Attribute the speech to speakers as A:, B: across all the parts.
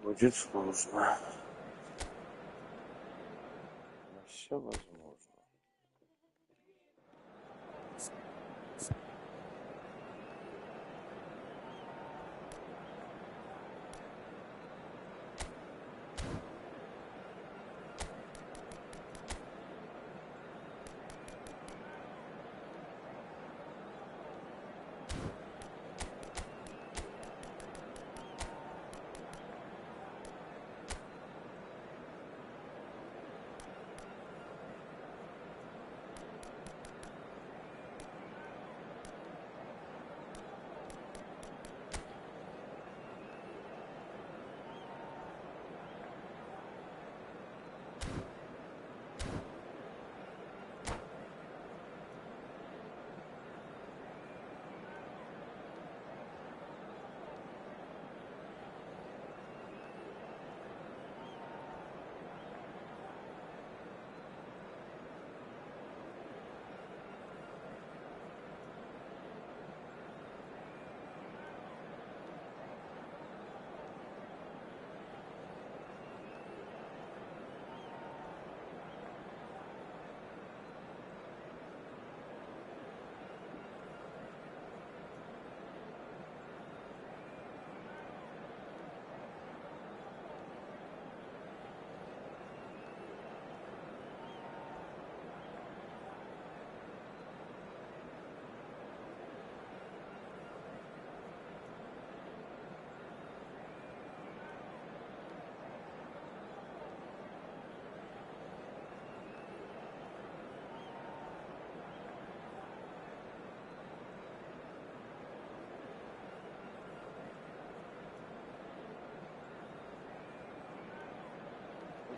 A: Будет сложно. Но все возможно.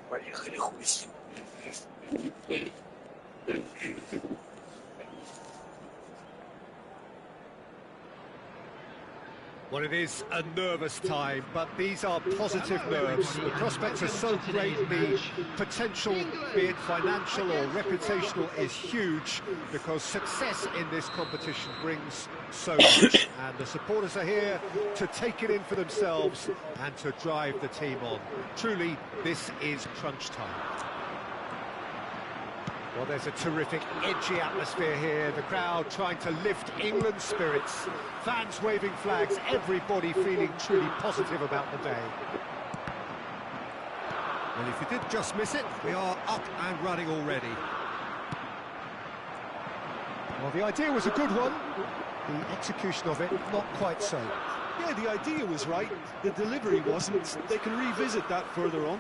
A: Поехали, хуй с ним.
B: Well, it is a nervous time, but these are positive nerves. The prospects are so great, the potential, be it financial or reputational, is huge because success in this competition brings so much. And the supporters are here to take it in for themselves and to drive the team on. Truly, this is crunch time. Well, there's a terrific, edgy atmosphere here. The crowd trying to lift England's spirits. Fans waving flags, everybody feeling truly positive about the day.
C: Well, if you did just miss it, we are up and running already.
B: Well, the idea was a good one. The execution of it, not quite so.
D: Yeah, the idea was right. The delivery wasn't. They can revisit that further on.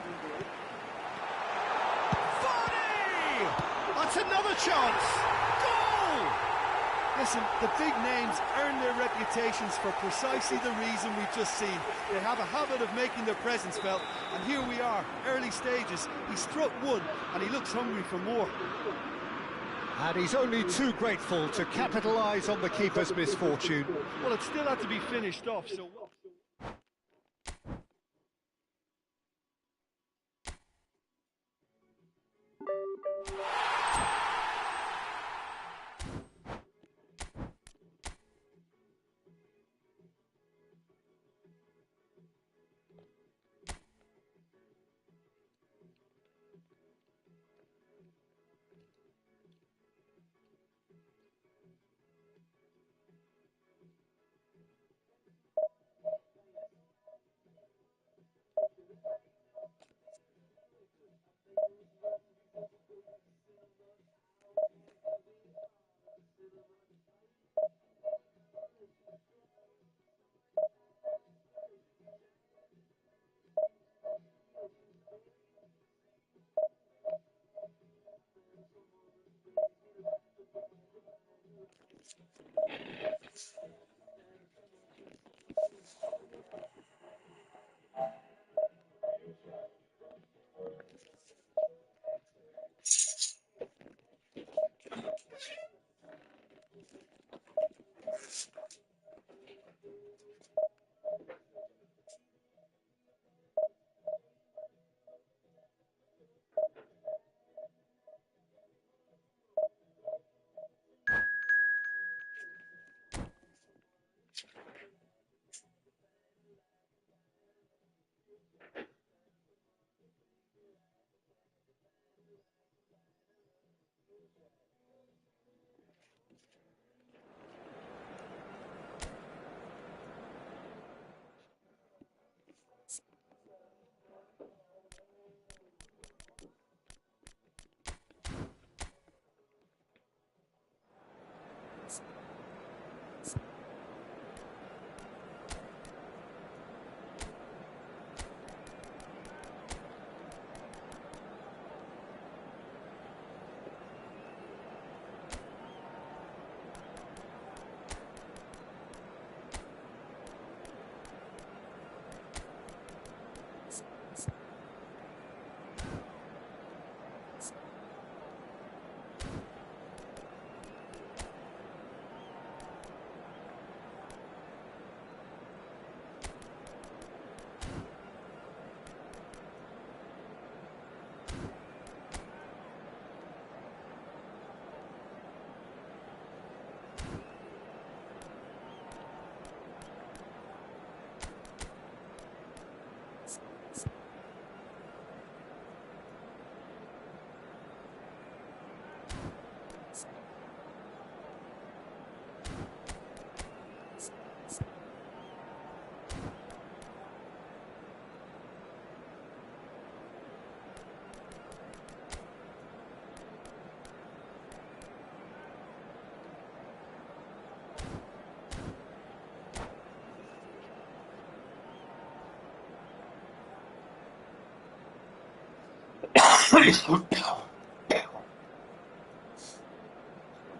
B: That's another chance! Goal!
D: Listen, the big names earn their reputations for precisely the reason we've just seen. They have a habit of making their presence felt, and here we are, early stages. He struck one, and he looks hungry for more.
B: And he's only too grateful to capitalise on the keeper's misfortune.
D: Well, it still had to be finished off, so...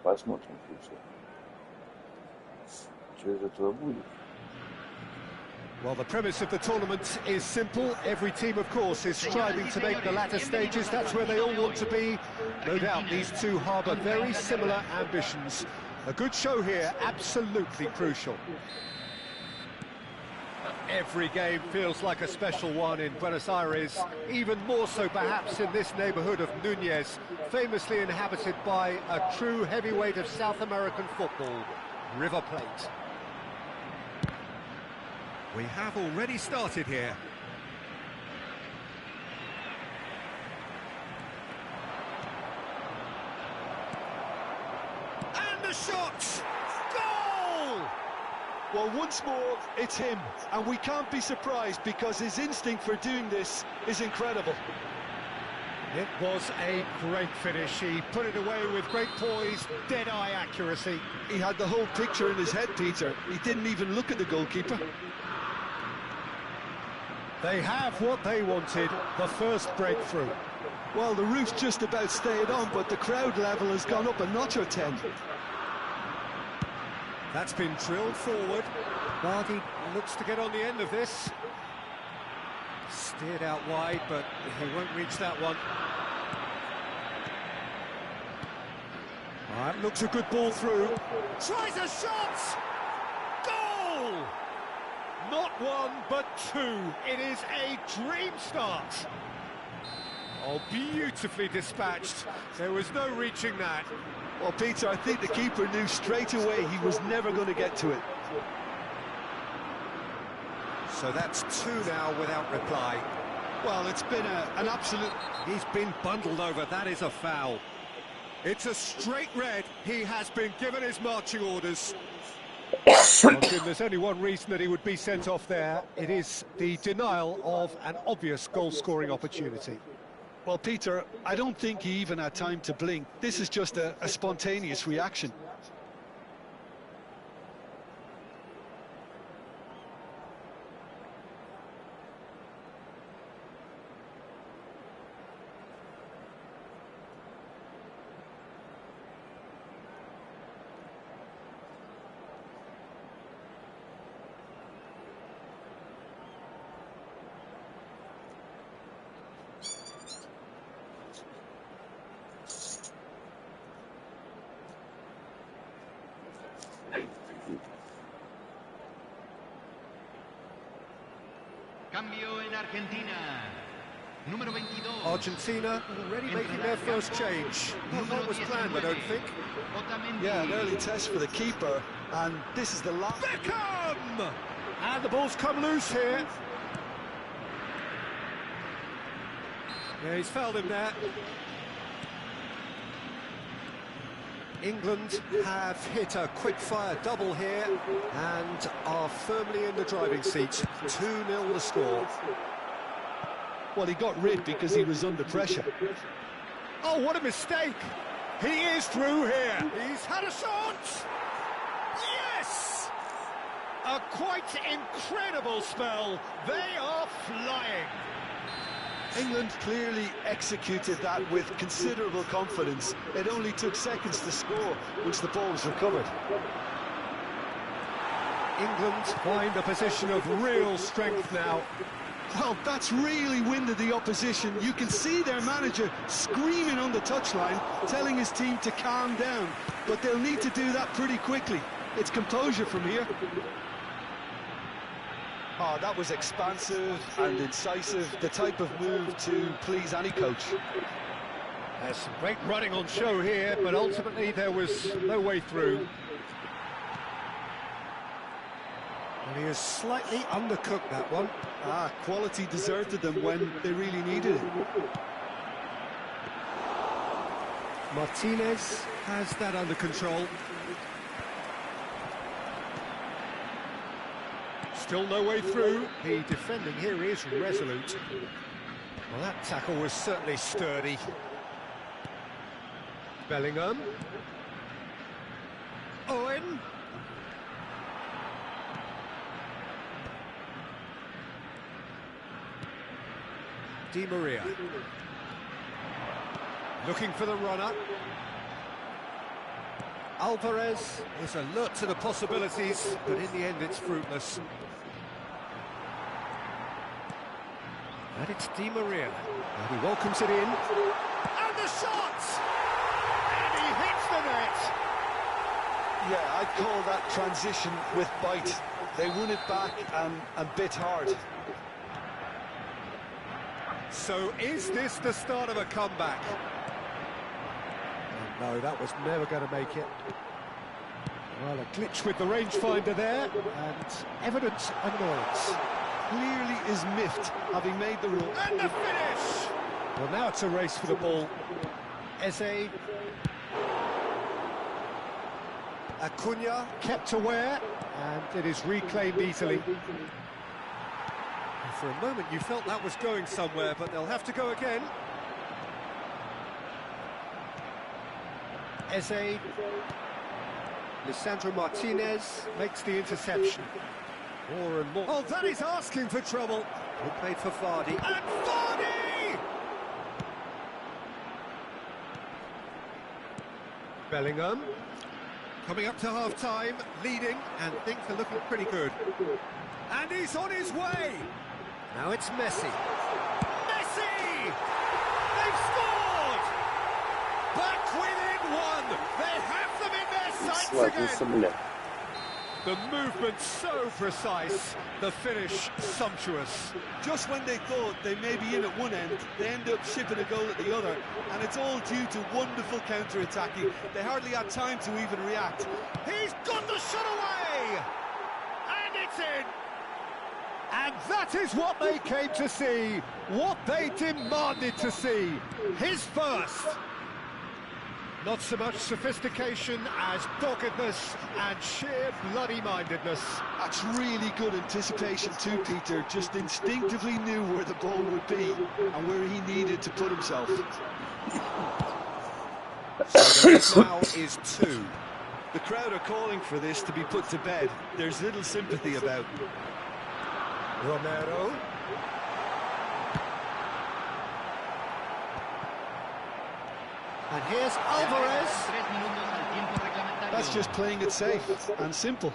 A: Посмотрим, что из этого будет.
B: Well, the premise of the tournament is simple. Every team, of course, is striving to make the latter stages. That's where they all want to be. No doubt these two harbour very similar ambitions. A good show here, absolutely crucial. Every game feels like a special one in Buenos Aires, even more so perhaps in this neighbourhood of Núñez, famously inhabited by a true heavyweight of South American football, River Plate.
C: We have already started here.
D: And the shot! Goal! Well, once more, it's him, and we can't be surprised because his instinct for doing this is incredible.
B: It was a great finish. He put it away with great poise, dead-eye accuracy.
D: He had the whole picture in his head, Peter. He didn't even look at the goalkeeper.
B: They have what they wanted, the first breakthrough.
D: Well, the roof's just about stayed on, but the crowd level has gone up a notch or 10.
B: That's been drilled forward. Vardy looks to get on the end of this. Steered out wide, but he won't reach that one. All right, looks a good ball through. Tries a shot! Goal! Not one, but two. It is a dream start. Oh, beautifully dispatched. There was no reaching that.
D: Well, Peter, I think the keeper knew straight away he was never going to get to it.
C: So that's two now without reply.
D: Well, it's been an absolute...
C: He's been bundled over, that is a foul.
B: It's a straight red. He has been given his marching orders. Well, Jim, there's only one reason that he would be sent off there. It is the denial of an obvious goal-scoring opportunity.
D: Well, Peter, I don't think he even had time to blink. This is just a spontaneous reaction.
E: Cambio en Argentina. Número 22.
B: Argentina already making their first change. Not that was planned, I don't think.
D: Yeah, an early test for the keeper, and this is the last...
B: Beckham! And the ball's come loose here. Yeah, he's fouled him there.
C: England have hit a quick-fire double here and are firmly in the driving seat. 2-0 the score.
D: Well, he got rid because he was under pressure.
B: Oh, what a mistake! He is through here. He's had a shot! Yes! A quite incredible spell. They are flying.
D: England clearly executed that with considerable confidence. It only took seconds to score once the ball was recovered.
B: England find a position of real strength now.
D: Well, that's really winded the opposition. You can see their manager screaming on the touchline, telling his team to calm down. But they'll need to do that pretty quickly. It's composure from here. Oh, that was expansive and incisive, the type of move to please any coach.
B: There's some great running on show here, but ultimately there was no way through.
C: And he has slightly undercooked that one.
D: Quality deserted them when they really needed it.
C: Martinez has that under control.
B: Still no way through. The defending here is resolute. Well, that tackle was certainly sturdy. Bellingham. Owen. Di Maria.
C: Looking for the runner. Alvarez is alert to the possibilities, but in the end it's fruitless. And it's Di Maria. And he welcomes it in. And the shot! And he hits the net!
D: Yeah, I'd call that transition with bite. They won it back and bit hard.
C: So is this the start of a comeback? No, that was never going to make it. Well, a glitch with the rangefinder there, and evident annoyance.
D: Clearly is miffed, having made the rule.
C: And the finish! Well, now it's a race for the ball. Eze. Acuna kept aware, and it is reclaimed easily. For a moment you felt that was going somewhere, but they'll have to go again. Eze. Lisandro Martinez makes the interception. More and more. Oh, that is asking for trouble. Good play for Vardy. And Vardy! Bellingham. Coming up to half-time, leading, and things are looking pretty good. And he's on his way! Now it's Messi. Messi! They've scored! Back within one! They have them in their sights again! The movement so precise, the finish sumptuous.
D: Just when they thought they may be in at one end, they end up shipping a goal at the other, and it's all due to wonderful counter-attacking. They hardly had time to even react.
C: He's got the shot away! And it's in! And that is what they came to see, what they demanded to see. His first. Not so much sophistication as doggedness and sheer bloody-mindedness.
D: That's really good anticipation too, Peter. Just instinctively knew where the ball would be and where he needed to put himself.
C: So the now is 2.
D: The crowd are calling for this to be put to bed. There's little sympathy about.
C: Romero. And here's Alvarez.
D: That's just playing it safe and simple.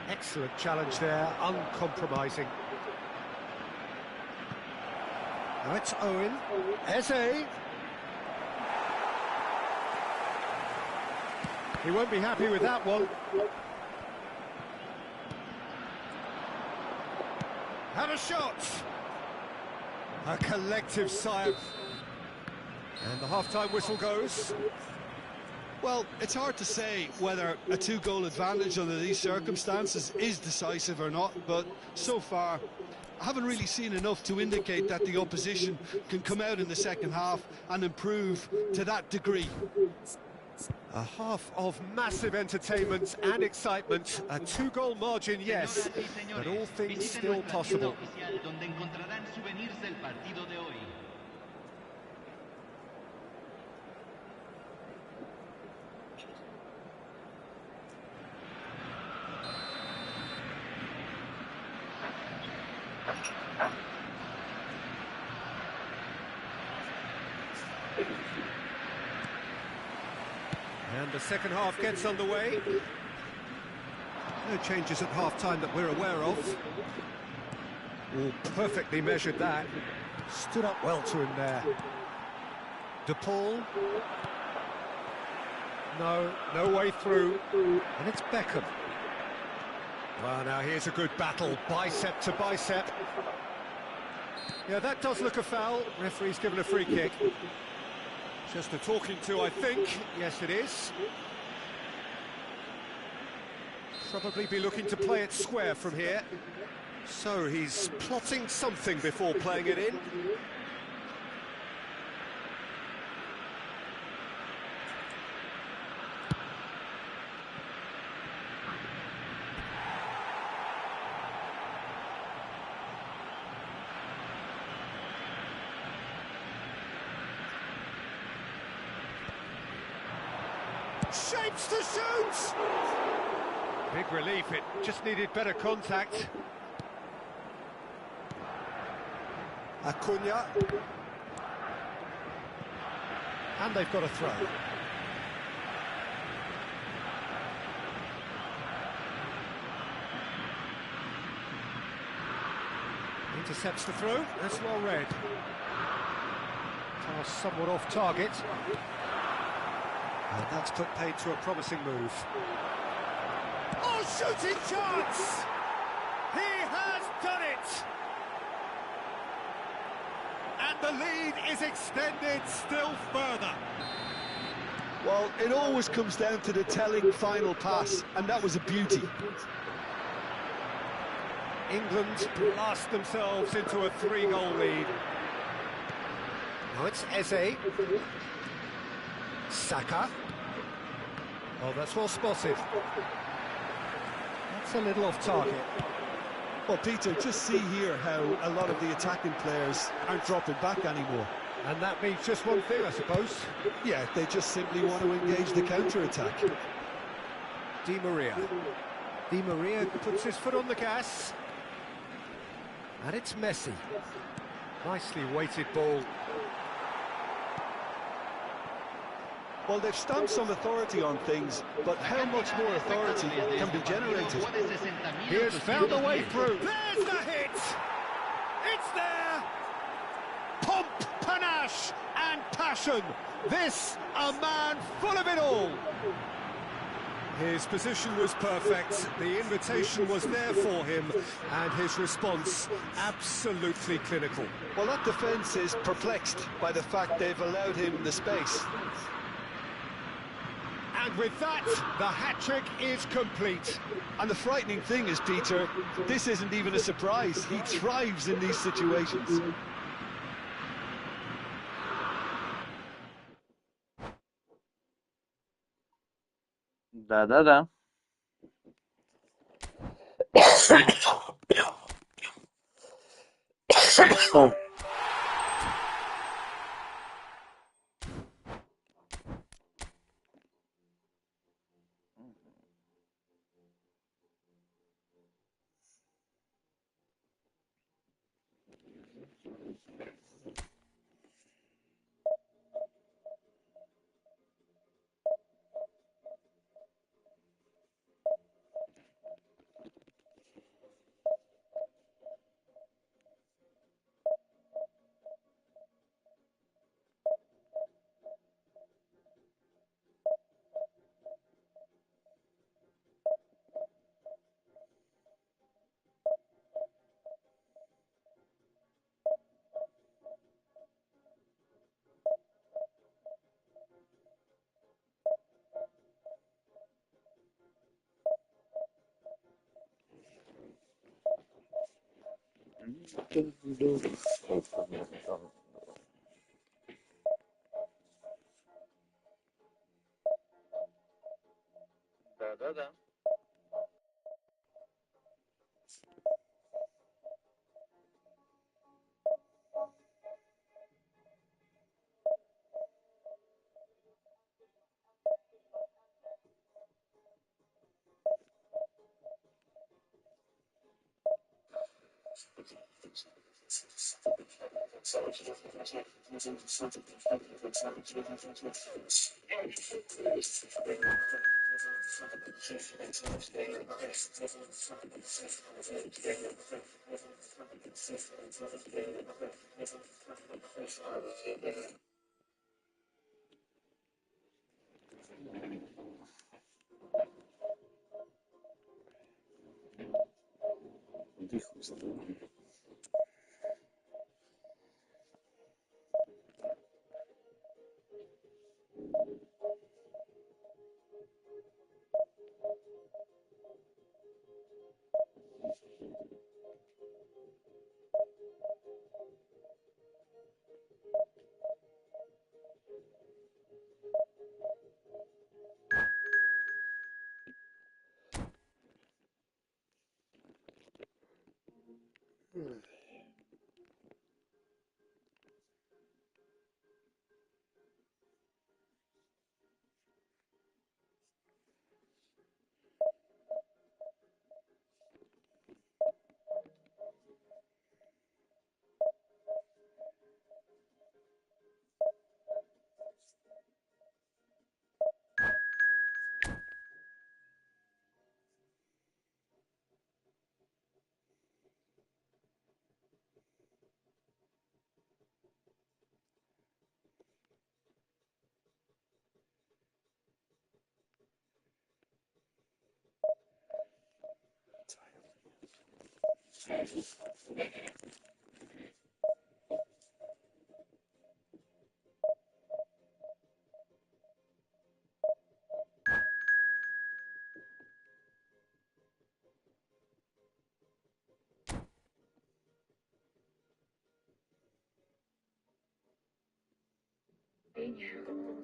C: Excellent challenge there, uncompromising. Now it's Owen. Eze. He won't be happy with that one. Have a shot. A collective sigh of... And the half-time whistle goes.
D: Well, it's hard to say whether a 2-goal advantage under these circumstances is decisive or not, but so far I haven't really seen enough to indicate that the opposition can come out in the second half and improve to that degree.
C: A half of massive entertainment and excitement, a 2-goal margin, yes, but all things still possible. And the second half gets underway. No changes at half-time that we're aware of. All perfectly measured that. Stood up well to him there. De Paul. No way through. And it's Beckham. Well, now here's a good battle, bicep to bicep. Yeah, that does look a foul. Referee's given a free kick. Just a talking to, I think. Yes, it is. Probably be looking to play it square from here. So he's plotting something before playing it in. Shapes to shoot! Big relief, it just needed better contact. Acuna.
B: And they've got a throw. Intercepts the throw. That's well read. Pass somewhat off target. And that's put paid to a promising move.
C: Oh, shooting chance! He has done it! And the lead is extended still further.
D: Well, it always comes down to the telling final pass, and that was a beauty.
B: England blast themselves into a 3-goal lead. Now it's Eze. Saka. Oh, that's well spotted. That's a little off target.
D: Well, Peter, just see here how a lot of the attacking players aren't dropping back anymore.
B: And that means just one thing, I suppose.
D: Yeah, they just simply want to engage the counter-attack.
B: Di Maria. Di Maria puts his foot on the gas. And it's Messi. Nicely weighted ball.
D: Well, they've stamped some authority on things, but how much more authority can be generated?
B: He has found a way through.
C: There's the hit! It's there! Pomp, panache and passion. This, a man full of it all.
B: His position was perfect, the invitation was there for him, and his response absolutely clinical.
D: Well, that defence is perplexed by the fact they've allowed him the space.
B: And with that, the hat-trick is complete.
D: And the frightening thing is, Peter, this isn't even a surprise. He thrives in these situations.
A: Да-да-да. Да-да-да.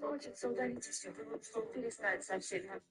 F: Хочется удалить все, чтобы перестать совсем.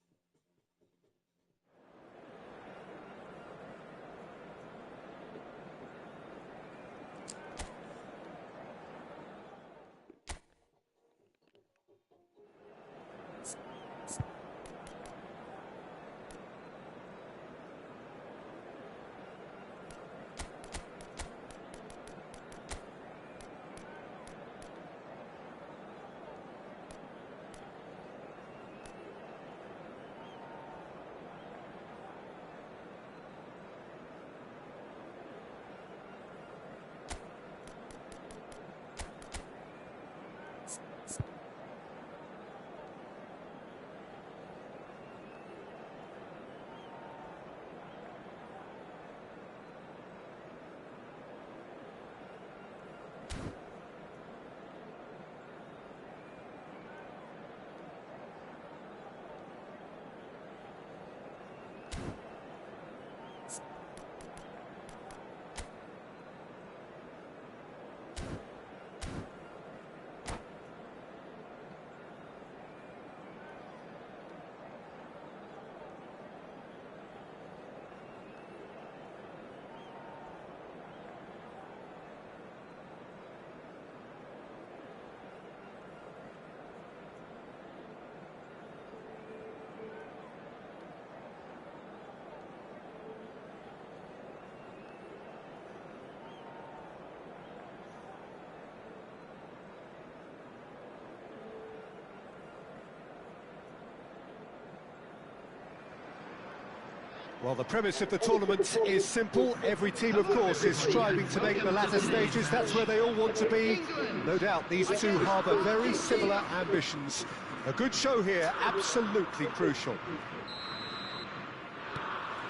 B: Well, the premise of the tournament is simple. Every team, of course, is striving to make the latter stages. That's where they all want to be. No doubt these two harbour very similar ambitions. A good show here, absolutely crucial.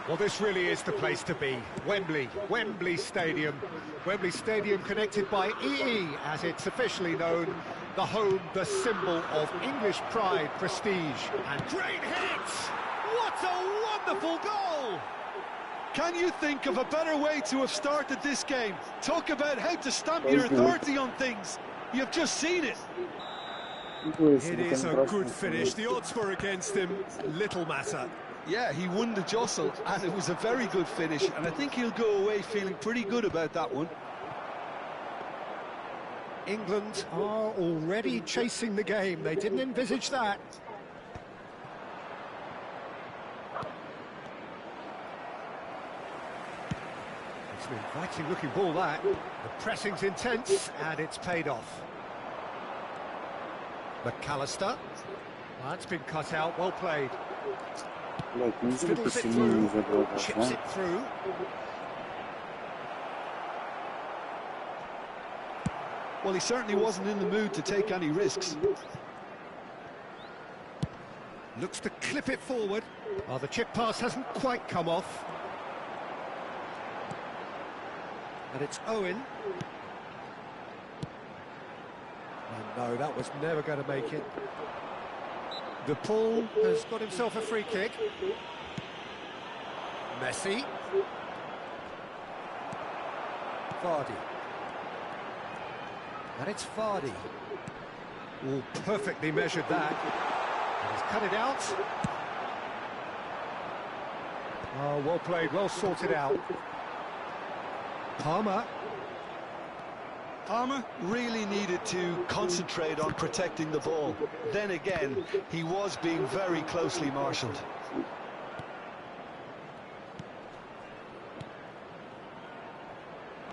B: Well, this really is the place to be. Wembley Stadium. Wembley Stadium connected by EE, as it's officially known. The home, the symbol of English pride, prestige, and great hits! What a wonderful goal!
D: Can you think of a better way to have started this game? Talk about how to stamp your authority on things. You've just seen it.
C: It is a good finish. The odds were against him. Little matter.
D: Yeah, he won the jostle, and it was a very good finish, and I think he'll go away feeling pretty good about that one.
B: England are already chasing the game. They didn't envisage that. It's an inviting looking ball, that. The pressing's intense, and it's paid off. McAllister. That's been cut out, well played. Fiddles it through, chips it through.
D: Well, he certainly wasn't in the mood to take any risks.
B: Looks to clip it forward. Oh, the chip pass hasn't quite come off. And it's Owen. Oh, no, that was never going to make it. De Paul has got himself a free kick. Messi. Vardy. And it's Vardy. Oh, perfectly measured that. And he's cut it out. Oh, well played, well sorted out. Palmer.
D: Palmer really needed to concentrate on protecting the ball. Then again, he was being very closely marshalled.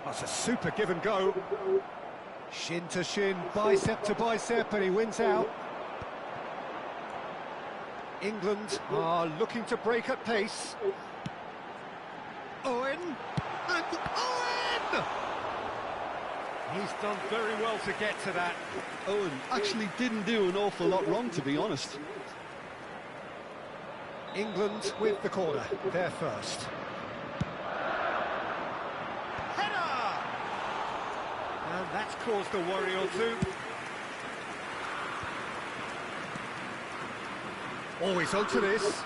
B: That's a super give and go. Shin to shin, bicep to bicep, and he wins out. England are looking to break at pace. Owen, and Owen! He's done very well to get to that.
D: Owen actually didn't do an awful lot wrong, to be honest.
B: England with the corner, they're first. And that's caused a worry or two. Always onto this.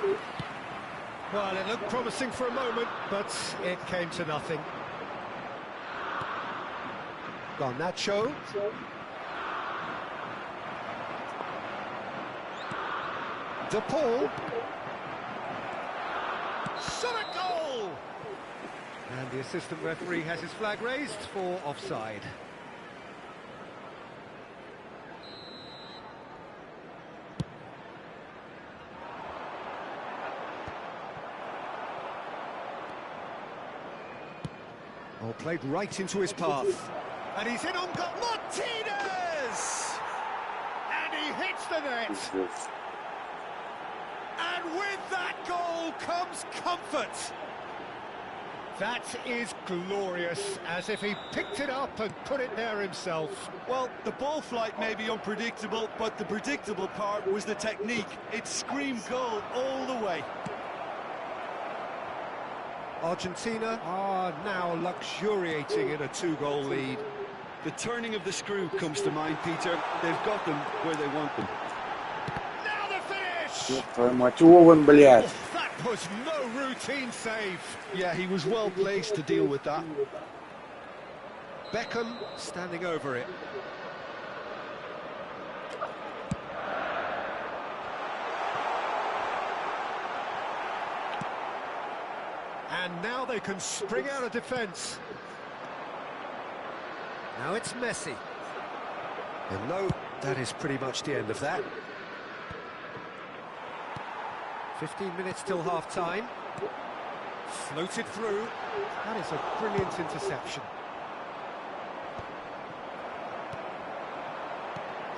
B: Well, it looked promising for a moment, but it came to nothing. Garnacho. De Paul. Shot a goal! And the assistant referee has his flag raised for offside. Oh, played right into his path. And he's in on goal. Martinez! And he hits the net. And with that goal comes comfort. That is glorious, as if he picked it up and put it there himself.
D: Well, the ball flight may be unpredictable, but the predictable part was the technique. It screamed goal all the way.
B: Argentina are now luxuriating in a 2-goal lead.
D: The turning of the screw comes to mind, Peter. They've got them where they want them.
B: Now the finish!
A: Твою мать, Овен, блядь.
B: Oh, that was no routine save.
D: Yeah, he was well placed to deal with that.
B: Beckham standing over it. And now they can spring out of defence. Now it's Messi. And no, that is pretty much the end of that. 15 minutes till half-time. Floated through. That is a brilliant interception.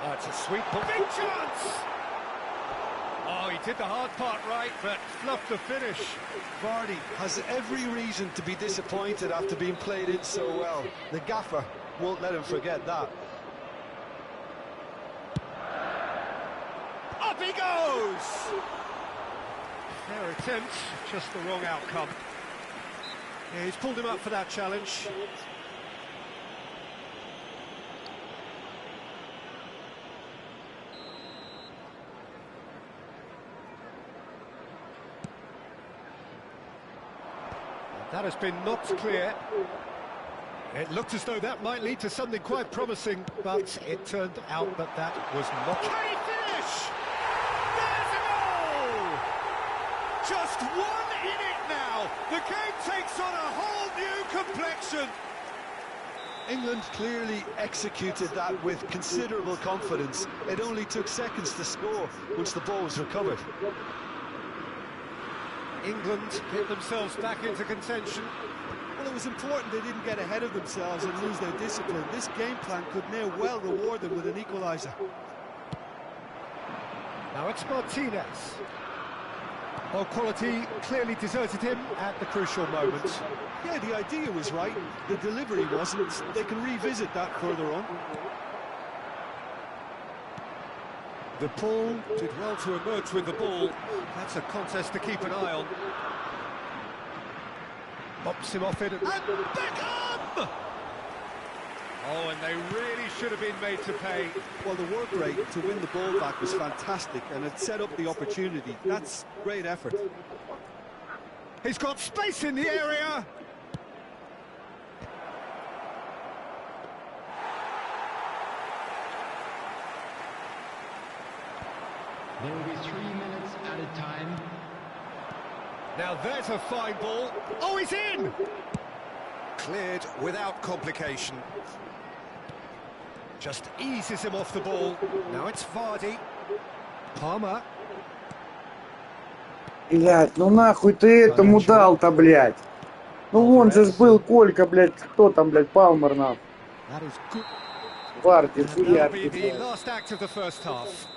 B: Oh, it's a sweet ball. Big chance! Oh, he did the hard part right, but fluffed the finish.
D: Vardy has every reason to be disappointed after being played in so well. The gaffer won't let him forget that.
B: Up he goes! Fair attempt, just the wrong outcome. Yeah, he's pulled him up for that challenge. That has been knocked clear. It looked as though that might lead to something quite promising, but it turned out that that was not. Can he finish? There's a goal! Just one in it now. The game takes on a whole new complexion.
D: England clearly executed that with considerable confidence. It only took seconds to score once the ball was recovered.
B: England get themselves back into contention.
D: Well, it was important they didn't get ahead of themselves and lose their discipline. This game plan could now well reward them with an equaliser.
B: Now it's Martinez. Well, quality clearly deserted him at the crucial moment.
D: Yeah, the idea was right. The delivery wasn't. They can revisit that further on.
B: The Paul did well to emerge with the ball. That's a contest to keep an eye on. Bops him off it, and Beckham! Oh, and they really should have been made to pay.
D: Well, the work rate to win the ball back was fantastic, and it set up the opportunity. That's great effort.
B: He's got space in the area.
E: There will be 3 minutes added time.
B: Now there's a fine ball. Oh, he's in! Cleared without complication. Just eases him off the ball. Now it's Vardy. Palmer.
A: Блядь, ну нахуй ты этому дал-то, блядь. Ну вон же был Колька, блядь, кто там, блядь, Палмер, нахуй.
B: That is good.
A: Варди,
B: That'll be
A: хуярки,
B: the
A: блядь.
B: last act of the first half.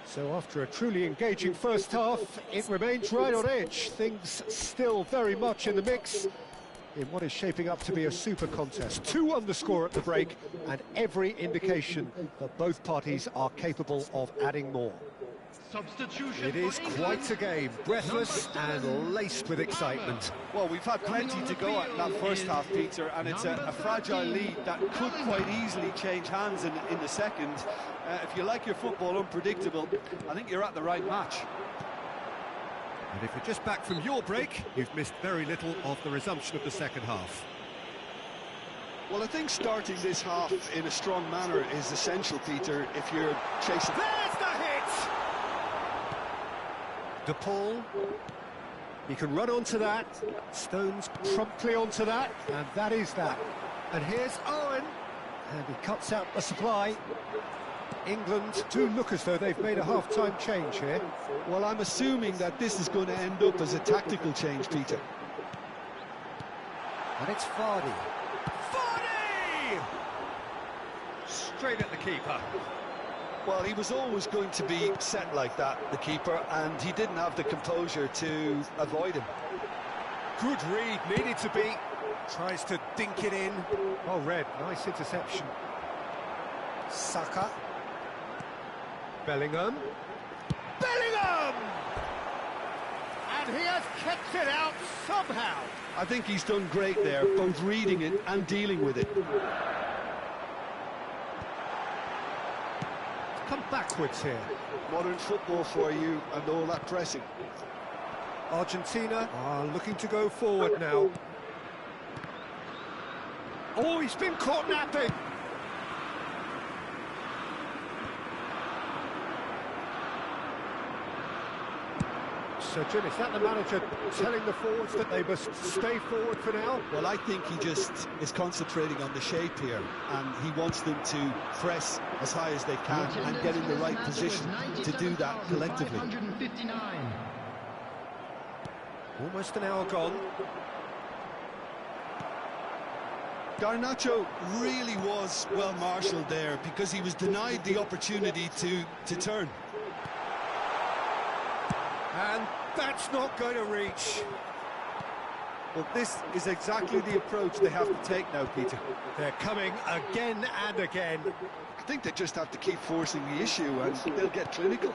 B: So after a truly engaging first half, it remains right on edge. Things still very much in the mix in what is shaping up to be a super contest. 2 on the score at the break, and every indication that both parties are capable of adding more.
E: Substitution.
B: It is
E: for England.
B: quite a game, breathless and laced with excitement.
D: Well, we've had plenty to go at in that first half, Peter, and it's a fragile lead that could quite easily change hands in the second. If you like your football unpredictable, I think you're at the right match.
B: And if you're just back from your break, you've missed very little of the resumption of the second half.
D: Well, I think starting this half in a strong manner is essential, Peter, if you're chasing...
B: There's the hit! De Paul, he can run onto that, Stones promptly onto that, and that is that. And here's Owen, and he cuts out the supply. England do look as though they've made a half-time change here.
D: Well, I'm assuming that this is going to end up as a tactical change, Peter.
B: And it's Vardy. Vardy! Straight at the keeper.
D: Well, he was always going to be set like that, the keeper, and he didn't have the composure to avoid him.
B: Good read, needed to be. Tries to dink it in. Oh, Red, nice interception. Saka. Bellingham. Bellingham! And he has kept it out somehow.
D: I think he's done great there, both reading it and dealing with it.
B: Come backwards here.
D: Modern football for you and all that pressing.
B: Argentina are looking to go forward now. Oh, he's been caught napping. So, Jim, is that the manager telling the forwards that they must stay forward for now?
D: Well, I think he just is concentrating on the shape here, and he wants them to press as high as they can and get in the right position to do that collectively.
B: Almost an hour gone.
D: Garnacho really was well marshalled there because he was denied the opportunity to turn.
B: And that's not going to reach.
D: Well, this is exactly the approach they have to take now, Peter.
B: They're coming again and again.
D: I think they just have to keep forcing the issue and they'll get clinical.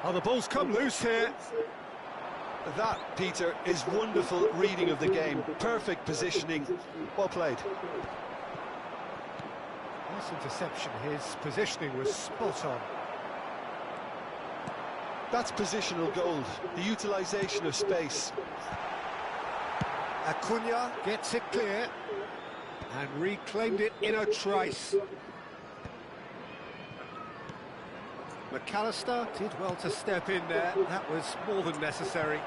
B: Oh, the ball's come loose here.
D: That, Peter, is wonderful reading of the game. Perfect positioning. Well played.
B: Nice interception. His positioning was spot on.
D: That's positional gold. The utilisation of space.
B: Acuna gets it clear and reclaimed it in a trice. McAllister did well to step in there. That was more than necessary.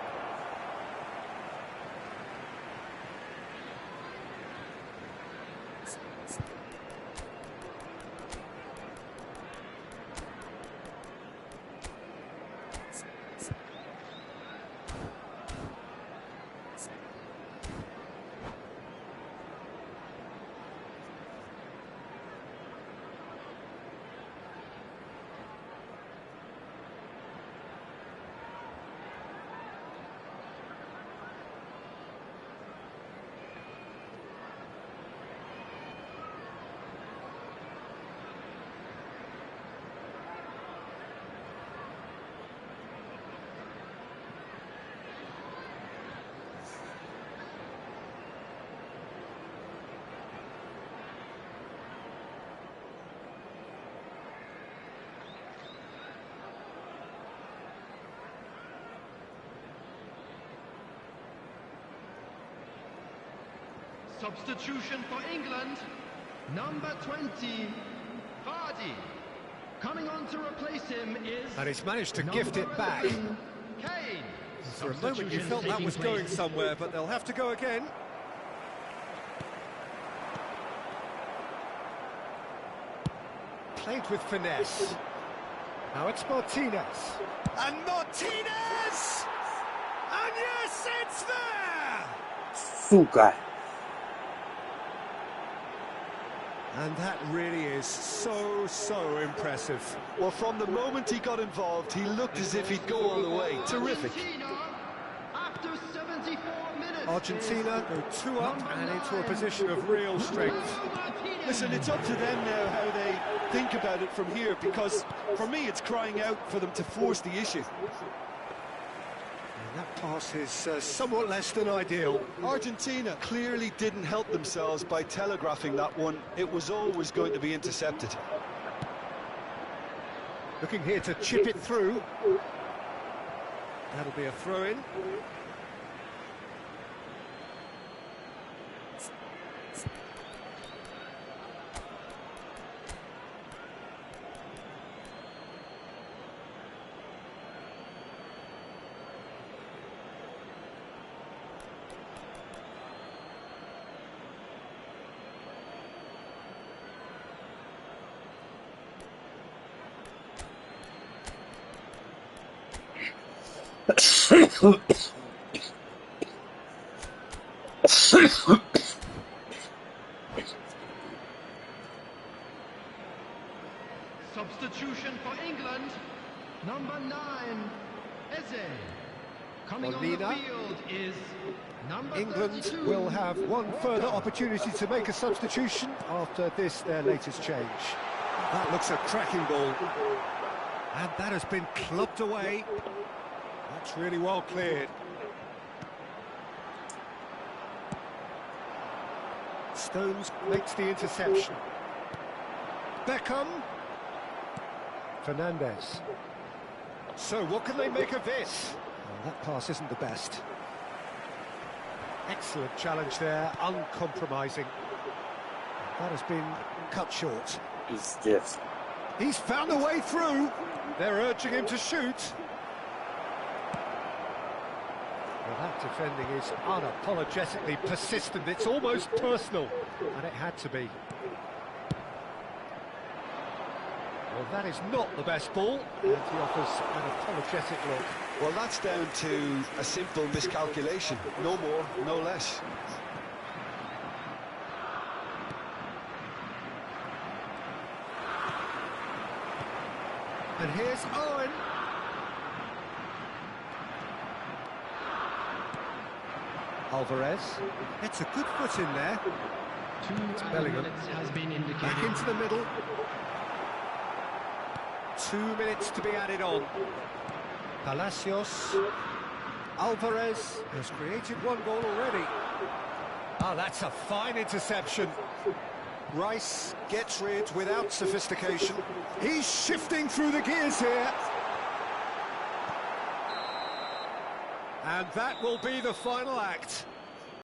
E: Substitution for England, number 20, Vardy. Coming on to replace him is...
B: And he's managed to gift it back.
E: Kane.
B: For a moment you felt that was going somewhere, but they'll have to go again. Played with finesse. Now it's Martinez. And Martinez! And yes, it's there!
A: Сука.
B: And that really is so impressive.
D: Well, from the moment he got involved, he looked as if he'd go all the way. Terrific.
E: Argentina, after 74 minutes.
B: Argentina go 2 up and into a position of real strength.
D: Listen, it's up to them now how they think about it from here, because for me it's crying out for them to force the issue.
B: And that pass is somewhat less than ideal.
D: Argentina clearly didn't help themselves by telegraphing that one. It was always going to be intercepted.
B: Looking here to chip it through. That'll be a throw-in.
E: Substitution for England, number 9, Eze. Coming on the
B: Molina.
E: field is number
B: England
E: 32.
B: will have one further opportunity to make a substitution after this, their latest change. That looks a cracking ball. And that has been clubbed away. That's really well cleared. Stones makes the interception. Beckham. Fernandez. So what can they make of this? Well, that pass isn't the best. Excellent challenge there, uncompromising. That has been cut short.
A: Пиздец.
B: He's found a way through. They're urging him to shoot. Well, that defending is unapologetically persistent. It's almost personal, and it had to be. Well, that is not the best ball, and he offers an apologetic look.
D: Well, that's down to a simple miscalculation. No more, no less.
B: And here's Owen. Alvarez. It's a good foot in there.
E: 2
B: Bellingham.
E: minutes has been indicated.
B: Back into the middle. 2 minutes to be added on. Palacios. Alvarez has created one goal already. Ah, that's a fine interception. Rice gets rid without sophistication. He's shifting through the gears here. And that will be the final act.